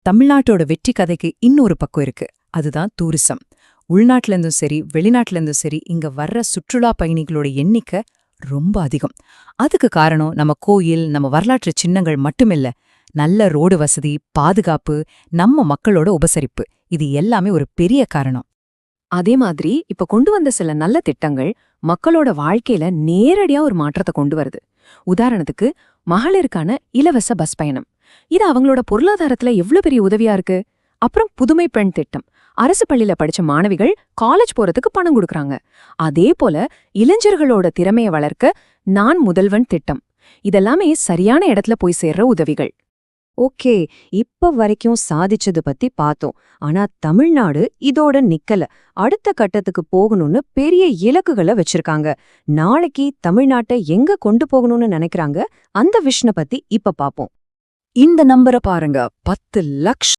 தமிழ்நாட்டோட வெற்றி கதைக்கு இன்னொரு பக்கம் இருக்கு. அதுதான் டூரிசம். உள்நாட்டுல இருந்தும் சரி, வெளிநாட்டுல இருந்தும் சரி, இங்க வர்ற சுற்றுலா பயணிகளோட எண்ணிக்கை ரொம்ப அதிகம். அதுக்கு காரணம் நம்ம கோயில், நம்ம வரலாற்று சின்னங்கள் மட்டுமில்ல, நல்ல ரோடு வசதி, பாதுகாப்பு, நம்ம மக்களோட உபசரிப்பு, இது எல்லாமே ஒரு பெரிய காரணம். அதே மாதிரி இப்ப கொண்டு வந்த சில நல்ல திட்டங்கள் மக்களோட வாழ்க்கையில நேரடியா ஒரு மாற்றத்தை கொண்டு வருது. உதாரணத்துக்கு மகளிருக்கான இலவச பஸ் பயணம். இது அவங்களோட பொருளாதாரத்துல எவ்வளவு பெரிய உதவியா இருக்கு. அப்புறம் புதுமை பெண் திட்டம். அரசு பள்ளியில படிச்ச மாணவிகள் காலேஜ் போறதுக்கு பணம் கொடுக்கறாங்க. அதே போல இளைஞர்களோட திறமையை வளர்க்க நான் முதல்வன் திட்டம். இதெல்லாமே சரியான இடத்துல போய் சேர்ற உதவிகள். ஓகே, இப்ப வரைக்கும் சாதிச்சது பத்தி பார்த்தோம். ஆனா தமிழ்நாடு இதோட நிக்கல. அடுத்த கட்டத்துக்கு போகணும்னு பெரிய இலக்குகளை வச்சிருக்காங்க. நாளைக்கு தமிழ்நாட்டை எங்க கொண்டு போகணும்னு நினைக்கிறாங்க, அந்த விஷனை பத்தி இப்ப பாப்போம். இந்த நம்பரை பாருங்க, 10 லட்சம்.